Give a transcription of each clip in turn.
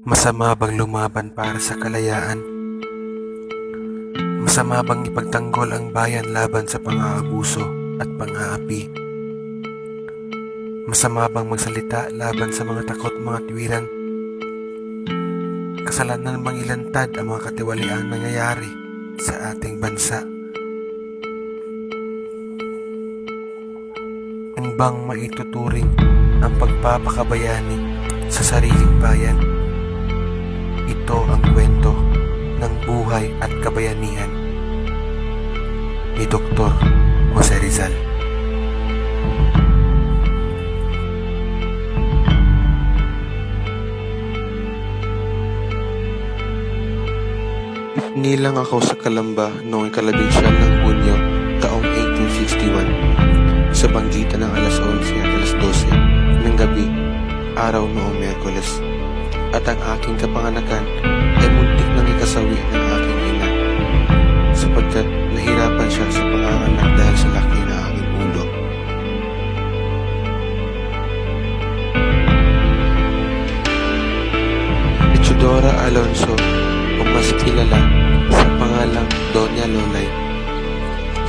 Masama bang lumaban para sa kalayaan? Masama bang ipagtanggol ang bayan laban sa pang-aabuso at pang-aapi? Masama bang magsalita laban sa mga takot mga tuwiran? Kasalanan bang ilantad ang mga katiwaliang nangyayari sa ating bansa? Ano bang maituturing ang pagpapakabayani sa sariling bayan? Ito ang kwento ng buhay at kabayanihan ni Dr. Jose Rizal. Nilang ako sa Calamba noong 11 ng Hunyo taong 1861 sa banggitan ng alas 11 at alas 12 ng gabi, araw noong Miyerkules. At ang aking kapanganakan ay muntik nang ikasawi ng aking ina, sapagkat nahirapan siya sa panganganak dahil sa laki na aking ulo. Isidora Alonso, o mas kilala sa pangalang Doña Lolay.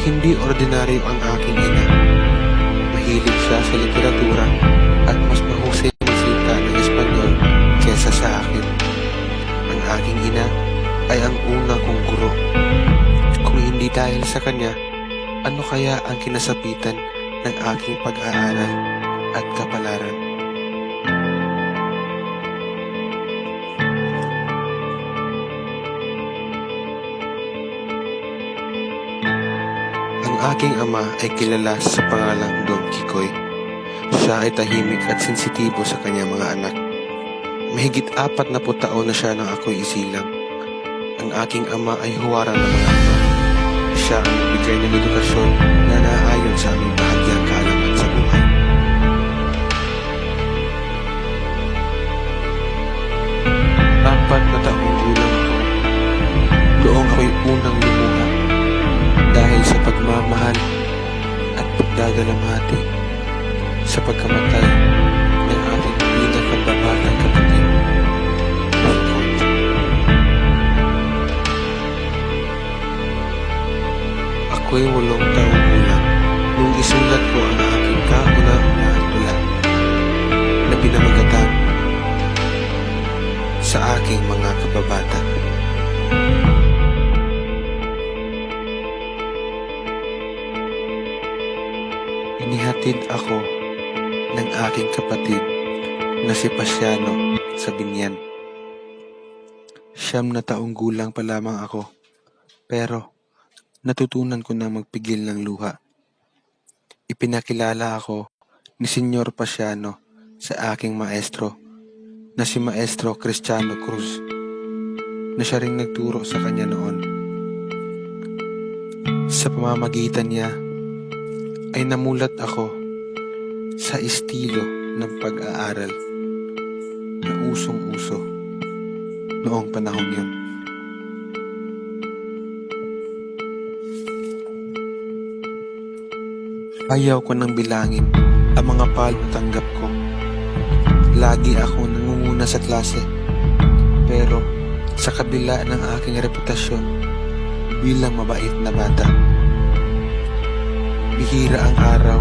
Hindi ordinaryo ang aking ina. Mahilig siya sa literatura at mas mahusay magsalita ng Espanyol kesa sa akin. Ang aking ina ay ang una kong guro. Kung hindi dahil sa kanya, ano kaya ang kinasapitan ng aking pag-aaral at kapalaran? Ang aking ama ay kilala sa pangalang Don Kikoy. Siya ay tahimik at sensitibo sa kanyang mga anak. Mahigit 40 taon na siya nang ako'y isilang. Ang aking ama ay huwarang ng mga ito. Siya ang nagbigay ng edukasyon na naaayon sa aming bahagyang kaalaman sa buhay. Apat na taong gulang ako noong ako'y unang lumuha dahil sa pagmamahal at pagdadalamhati sa pagkamatay ng ating pinakababatang kapatid. Ako'y 8 taong gulang nung isulat ko ang aking kauna-unahang tula na pinamagatang sa aking mga kababata. Inihatid ako ng aking kapatid na si Pasiano sa binyan. 9 na taong gulang pa lamang ako, pero natutunan ko na magpigil ng luha. Ipinakilala ako ni Senyor Pasiano sa aking maestro na si Maestro Cristiano Cruz, na siya ring nagturo sa kanya noon. Sa pamamagitan niya ay namulat ako sa estilo ng pag-aaral na usong-uso noong panahon yun. Ayaw ko nang bilangin ang mga palong tanggap ko. Lagi ako nangunguna sa klase, pero sa kabila ng aking reputasyon bilang mabait na bata, bihira ang araw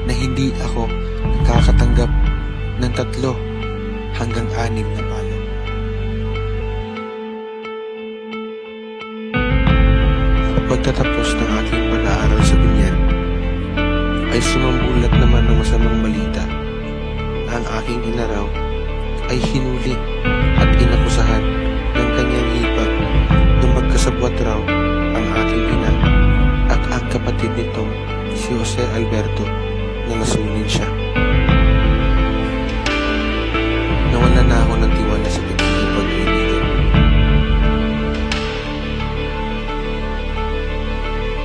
na hindi ako nakakatanggap ng 3 hanggang 6 na palo. Pagtatapos ng aking pag-aaral sa binyan, ay sumambulat naman ng masamang balita na ang aking ina raw ay hinuli at inakusahan ng kanyang hipag nung magkasabwat raw ang aking ina at ang kapatid nitong si Jose Alberto na nasunin siya. Nawala na ako ng tiwala sa pagkikipag-kaibigan.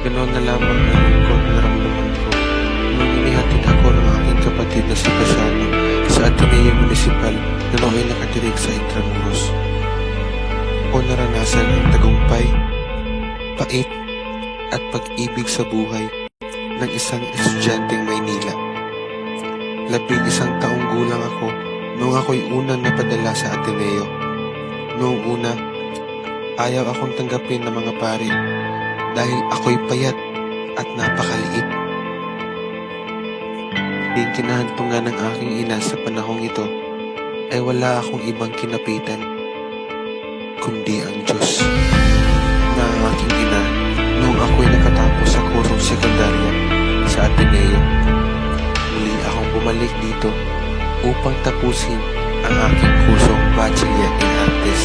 Ganoon na lamang ang lungkot na naramdaman ko nung inihatid ako ng aking kapatid na si Pasiano sa Ateneo Municipal na nooy nakatirig sa Intramuros. O naranasan ang tagumpay, pait at pag-ibig sa buhay ng isang estudyanteng Maynila. 11 taong gulang ako nung ako'y unang napadala sa Ateneo Noong una, ayaw akong tanggapin ng mga pare dahil ako'y payat at napakaliit. Ding kinahantungan ng aking ina sa panahong ito ay wala akong ibang kinapitan kundi ang Diyos na ang aking ina noong ako'y nakatapos sa kursong sekundarya sa Ateneo. Muli akong bumalik dito upang tapusin ang aking kursong Bachelor in Artes.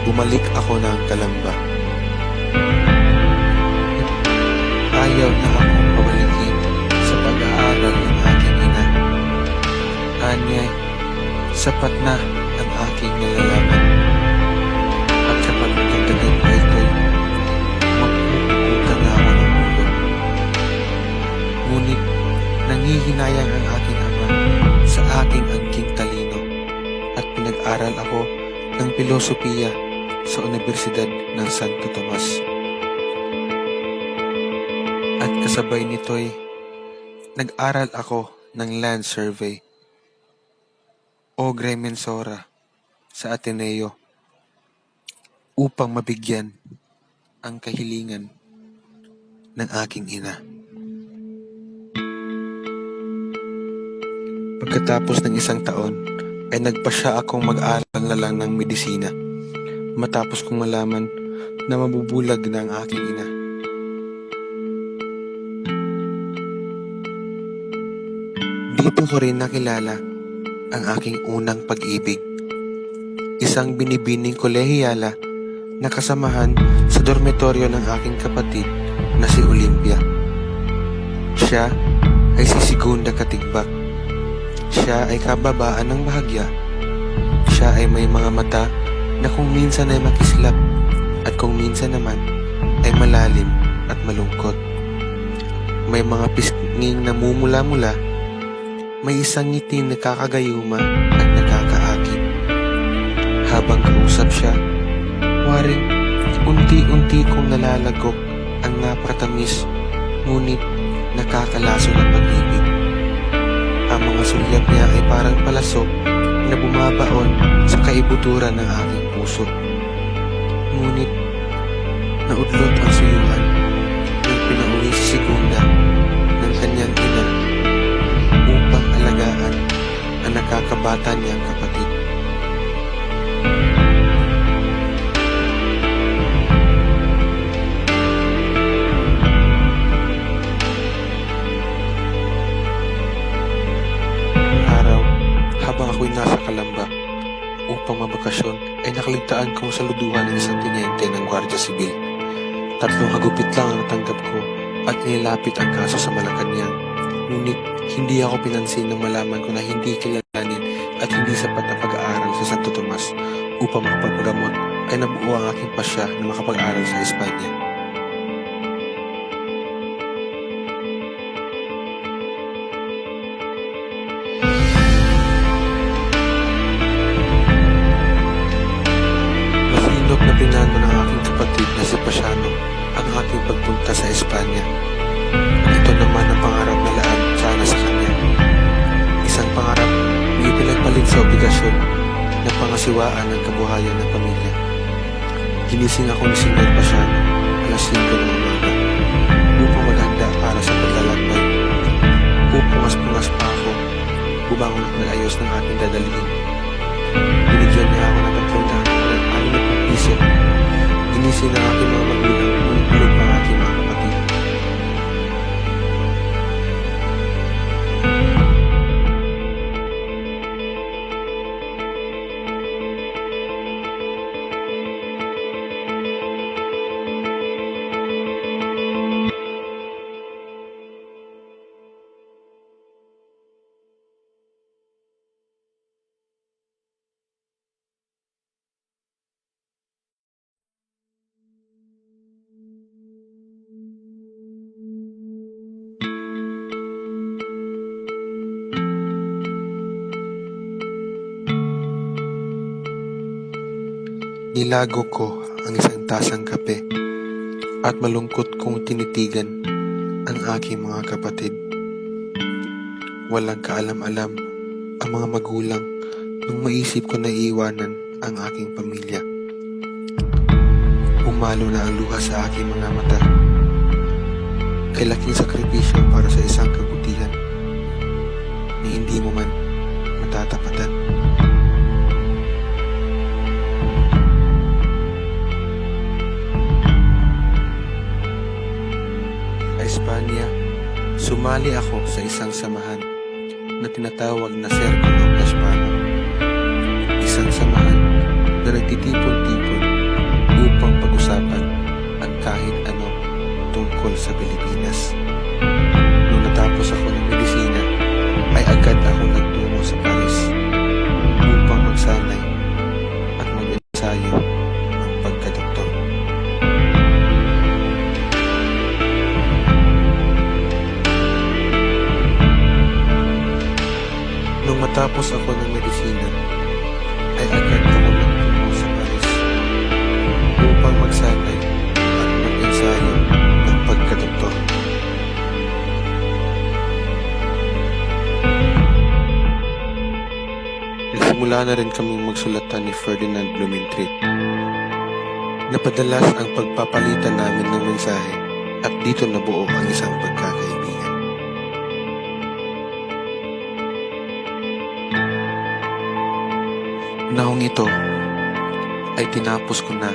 Bumalik ako ng Calamba. Ayaw na akong pabalikin sa pag-aaral ng aking ina. Anyay, sapat na ang aking nalalaman. At kapag nagdagan pa ito'y magpupukutan na ako ng ulo. Ngunit nangihinayang ang aking ama sa aking angking talino at pinag-aral ako ng filosofiya sa Universidad ng Santo Tomas. At kasabay nito'y nag-aral ako ng land survey o agrimensora sa Ateneo upang mabigyan ang kahilingan ng aking ina. Pagkatapos ng isang taon ay nagpasya akong mag-aral na lang ng medisina matapos kong malaman na mabubulag na ang aking ina. Dito ko rin nakilala ang aking unang pag-ibig. Isang binibining kolehiyala na kasamahan sa dormitoryo ng aking kapatid na si Olympia. Siya ay si Segunda Katigbak. Siya ay kababaan ng bahagya. Siya ay may mga mata na kung minsan ay makislap at kung minsan naman ay malalim at malungkot. May mga pisnging na mumula-mula. May isang ngiti na kakagayuma at nakakaakit. Habang kausap siya, waring unti-unti kong nalalagok ang napakatamis ngunit nakakalaso ng pag-ibig. Ang mga sulyap niya ay parang palasok na bumabaon sa kaibuturan ng aking puso. Ngunit naudlot ang suyuan nang pinauwi si Segunda ng kanyang ina upang alagaan ang nakakabata niyang kapatid. Araw, habang ako'y nasa Calamba upang mabakasyon, ay nakaligtaan kong saluduhan ng isang tiniente ng Guardia Civil. 3 hagupit lang ang natanggap ko at nilapit ang kaso sa Malacanang. Ngunit hindi ako pinansin nang malaman ko na hindi kilalanin at hindi sapat na pag-aaral sa Santo Tomas upang makapagpagamot ay nabuo ang aking pasya na makapag-aral sa Espanya. Masinop na pinano ng aking kapatid na si Pasiano ang aking pagpunta sa Espanya. Ito naman ang pangarap na laan sana sa kanya. Isang pangarap na ipinagpalit sa obligasyon na pangasiwaan ng kabuhayan ng pamilya. Ginising ako ni Sr. Pasiano alas 5 ng umaga upang maghanda para sa paglalakbay. Pupungas-pungas pa ako, bumangon at nag-ayos ng aking dadalhin. Binigyan niya ako ng 360 piso. Ginising ng aking mga magulang ngunit bulog pa ang aking mga kapatid. Nilago ko ang isang tasang kape at malungkot kong tinitigan ang aking mga kapatid. Walang kaalam-alam ang mga magulang nung maisip ko na iiwanan ang aking pamilya. Umalo na ang luha sa aking mga mata. Kay laking sakripisyo para sa isang kabutihan na hindi mo man matatapatan. Sa Espanya, sumali ako sa isang samahan na tinatawag na Cercle of Espano. Isang samahan na nagtitipon-tipon upang pag-usapan ang kahit ano tungkol sa Pilipinas. Nung natapos ako ng medisina, ay agad ako nagtungo sa Paris upang magsanay at mag-ensayo ng pagkadoktor. Nung matapos ako ng medisina, ay agad ako nagtungo sa Paris upang magsanay at mag-ensayo ng pagkadoktor. Nagsimula na rin kaming magsulatan ni Ferdinand Blumentritt. Napadalas ang pagpapalitan namin ng mensahe at dito nabuo ang isang pagkakaibigan. Panahong ito ay tinapos ko na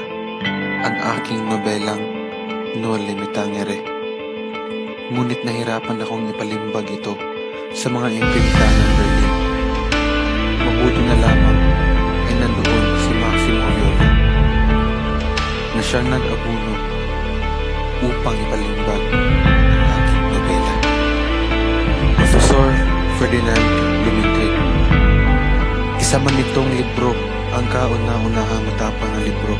ang aking nobelang Noli Me Tangere. Ngunit nahirapan akong ipalimbag ito sa mga imprinta ng Berlin. Mabuti na lamang ay nandoon si Maximo Viola na siyang nag-abuno upang ipalimbag ang aking nobela. Professor Ferdinand Blumentritt. Isa man itong libro ang kauna-unahang matapang na libro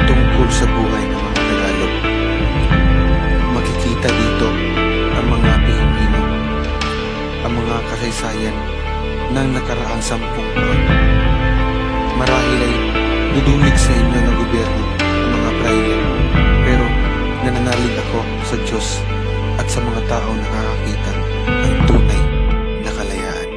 tungkol sa buhay ng mga Tagalog. Makikita dito ang mga Pilipino, ang mga kasaysayan ng nakaraang 10 taon. Marahil ay dudulig sa inyo ng gobyerno ang mga praile, pero nananalig ako sa Diyos at sa mga taong nakakakita ng tunay na kalayaan.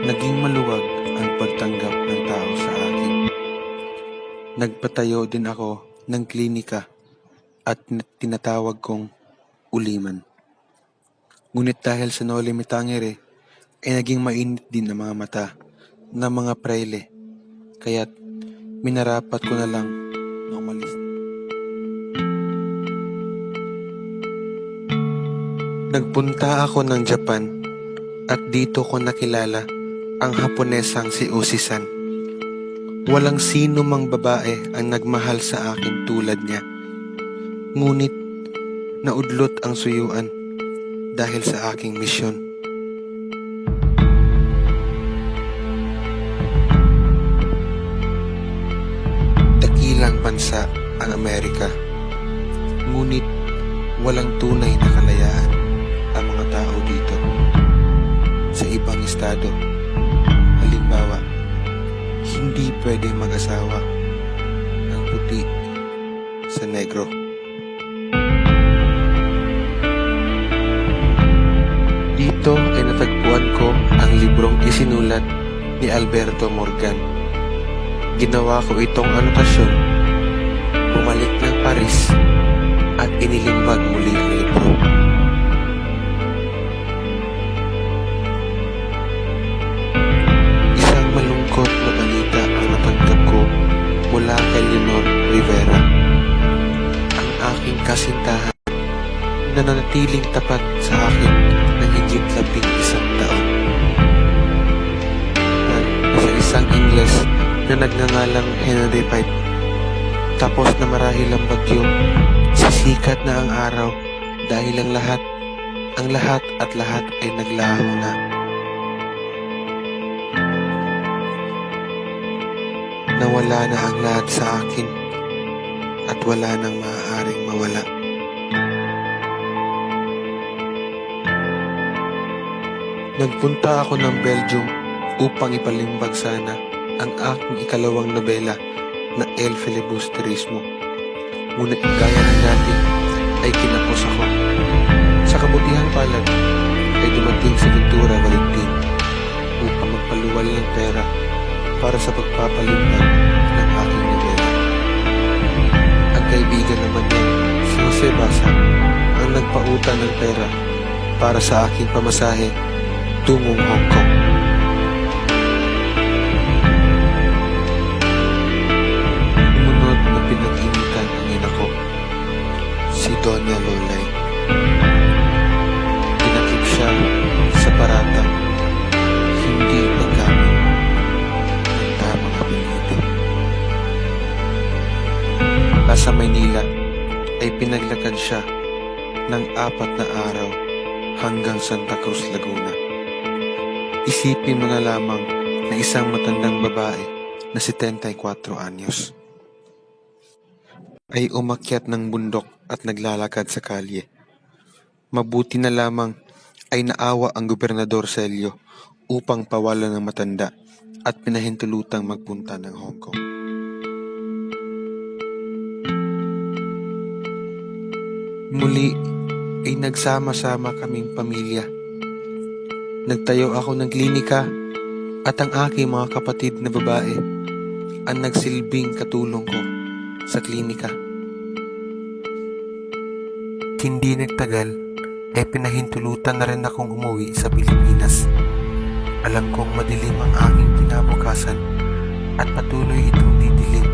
Naging maluwag ang pagtanggap ng tao sa akin. Nagpatayo din ako ng klinika at tinatawag kong uliman. Ngunit dahil sa Noli Me Tangere ay naging mainit din ang mga mata ng mga praile, kaya't minarapat ko na lang na umalis. Nagpunta ako ng Japan at dito ko nakilala ang Haponesang si Usi-san. Walang sino mang babae ang nagmahal sa akin tulad niya. Ngunit naudlot ang suyuan dahil sa aking misyon. Dakilang bansa ang Amerika. Ngunit walang tunay na kalayaan ang mga tao dito. Sa ibang estado, halimbawa, hindi pwedeng mag-asawa ang puti sa negro. Dito ay natagpuan ko ang librong isinulat ni Alberto Morgan. Ginawa ko itong anotasyon, bumalik ng Paris at inilimbag muli ang libro. Isang malungkot na balita ang natanggap ko mula kay Leonor Rivera, ang aking kasintahan na nanatiling tapat sa akin ng higit 11 taon. At sa isang Ingles na nagngangalang Henry V. Tapos na marahil ang bagyo, sisikat na ang araw dahil ang lahat ay naglaho na. Nawala na ang lahat sa akin at wala nang maaaring mawala. Nagpunta ako ng Belgium upang ipalimbag sana ang aking ikalawang nobela na El Filibusterismo. Ngunit gaya ng dati ay kinapos ako. Sa kabutihang palad ay dumating si Ventura Valentin upang magpaluwal ng pera para sa pagpapalitan ng aking nobela. Ang kaibigan naman niya, si Jose Basa, ang nagpautang ng pera para sa aking pamasahe tungong Hong Kong. Sumunod na pinag-initan ang ina ko, si Doña Lolay. Tinakip siya sa paratang hindi paggamit ng tamang apelyido. Sa Maynila ay pinaglakad siya ng 4 na araw hanggang Santa Cruz, Laguna. Isipin mo na lamang na isang matandang babae na 74 anyos ay umakyat ng bundok at naglalakad sa kalye. Mabuti na lamang ay naawa ang Gobernador Celio upang pawalan ng matanda at pinahintulutang magpunta ng Hong Kong. Muli ay nagsama-sama kaming pamilya. Nagtayo ako ng klinika at ang aking mga kapatid na babae ang nagsilbing katulong ko sa klinika. Hindi nagtagal ay pinahintulutan na rin akong umuwi sa Pilipinas. Alam kong madilim ang aking kinabukasan at patuloy itong didilim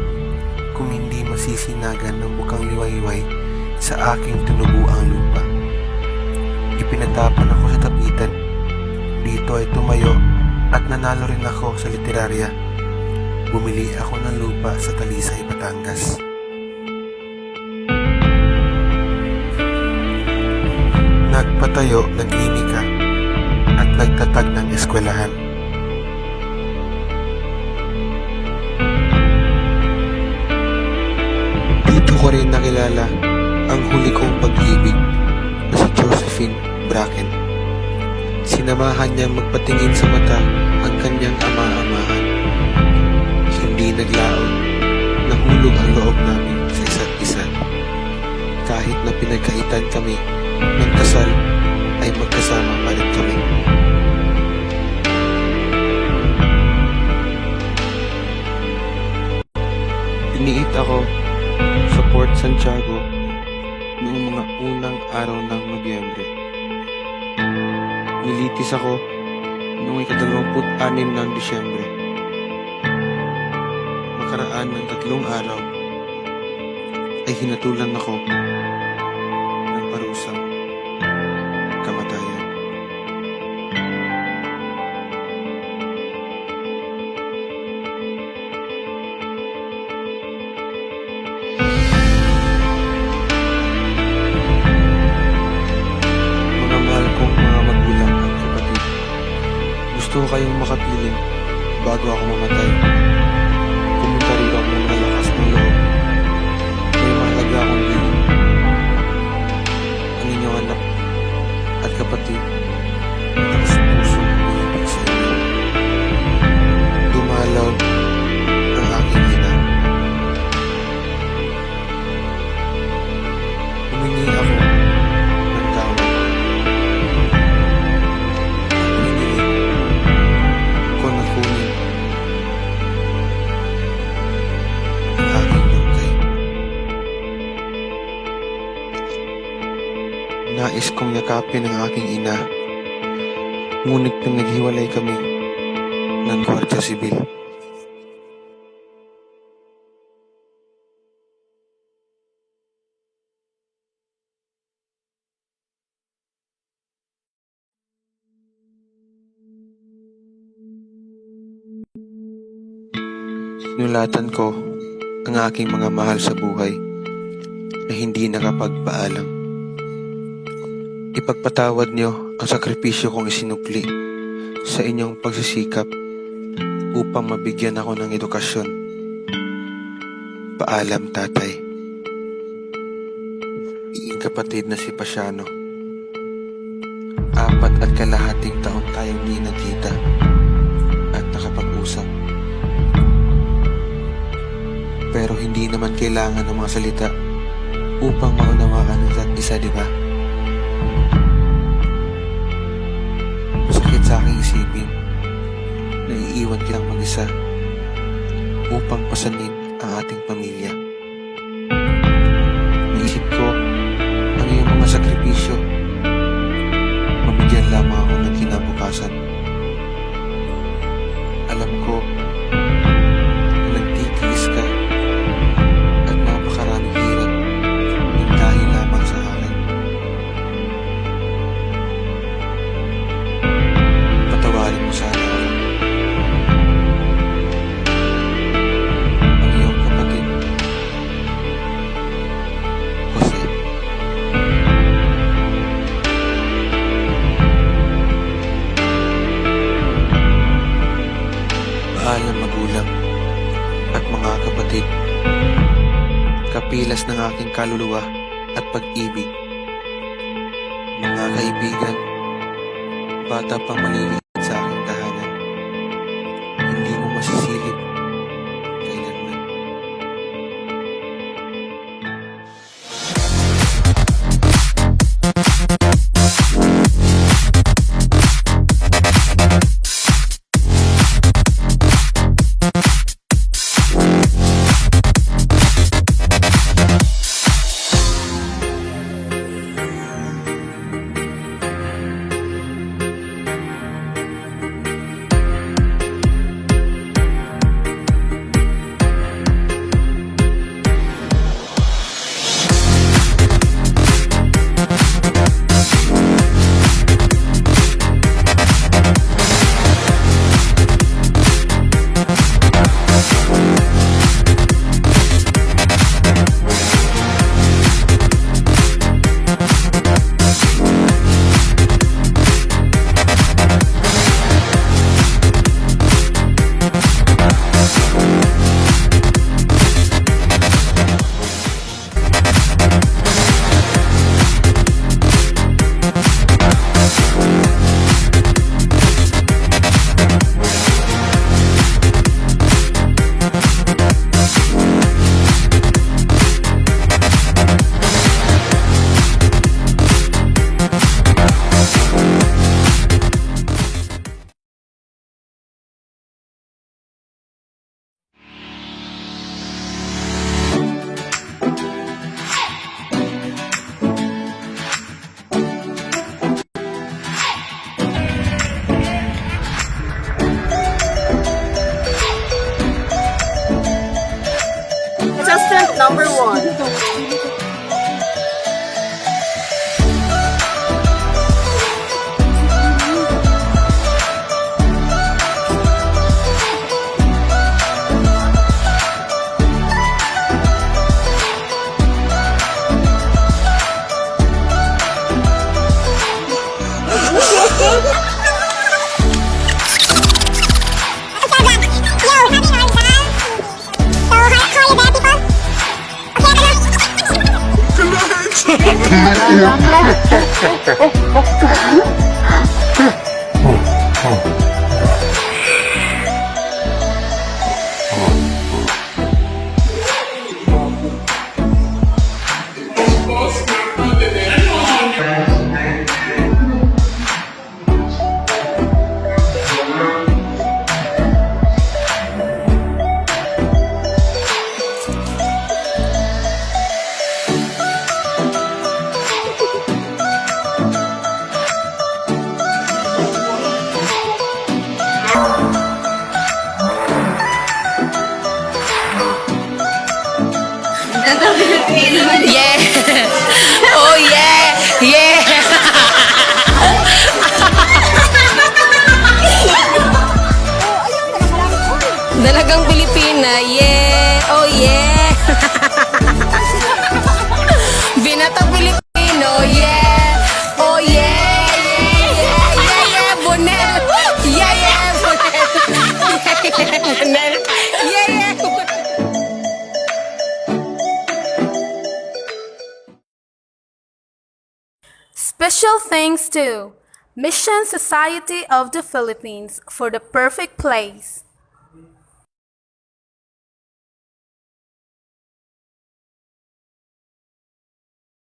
kung hindi masisinagan ng bukang liwayway sa aking tinubuang lupa. Ipinatapan ako sa tapitan. Dito ay tumayo at nanalo rin ako sa literarya. Bumili ako ng lupa sa Talisay, Batangas. Nagpatayo ng klinika at nagtatag ng eskwelahan. Dito ko rin nakilala ang huli kong pag-ibig na si Josephine Bracken. Sinamahan niyang magpatingin sa mata ang kanyang ama-amahan. Hindi naglaon, nahulog ang loob namin sa isa't isa. Kahit na pinagkaitan kami ng kasal, ay magkasama pa rin kami. Iniit ako sa Port Santiago noong mga unang araw ng Nobyembre. Nilitis ako noong 26 ng Disyembre. Makaraan ng 3 araw ay hinatulan ako ng parusang kamatayan. Mga mahal kong mga magulang at kapatid, gusto ko kayong makapiling bago ako mamatay. Pumunta rito ako ng malakas ng loob. May mahalaga akong bilin. Ang inyong anak at kapatid at takas pusong umiibig sa inyo. Dumalaw ang aking ina. Humingi ako ng tawad. At hiniling ko na kunin ang aking bangkay. Nais kong yakapin ang aking ina, ngunit pinaghiwalay kami ng Gwardiya Sibil. Sinulatan ko ang aking mga mahal sa buhay na hindi nakapagpaalam. Ipagpatawad niyo ang sakripisyo kong isinukli sa inyong pagsisikap upang mabigyan ako ng edukasyon. Paalam, tatay. Iing kapatid na si Pasiano. 4.5 taon tayong di nagkita at nakapag-usap. Pero hindi naman kailangan ng mga salita upang maunawaan kailangan ng isa't isa, di ba? Masakit sa aking isipin na iiwan kitang mag-isa upang pasanin ang ating pamilya. Naisip ko ang iyong mga sakripisyo. Mabigyan lamang ako ng kinabukasan. Alam ko na nagtitiis ka at napakaraming hirap ng dahil lamang sa akin. Patawarin mo sana ako. Ang iyong kapatid, Jose. Mahal na magulang at mga kapatid, kapilas ng aking kaluluwa at pag-ibig. Mga kaibigan, bata pang maliliit sa aking tahanan, hindi mo masisilip kailanman. Contestant number 1. Yeah. Oh yeah. Yeah. Dalagang Pilipina. Yeah. Oh yeah. Binatang Pilipino. Yeah. Oh yeah. Yeah. Yeah. Yeah. Yeah. Bonel. Yeah. Yeah. Bonel. Yeah. Yeah. Bonel. Yeah. Yeah. Special thanks to Mission Society of the Philippines for the perfect place.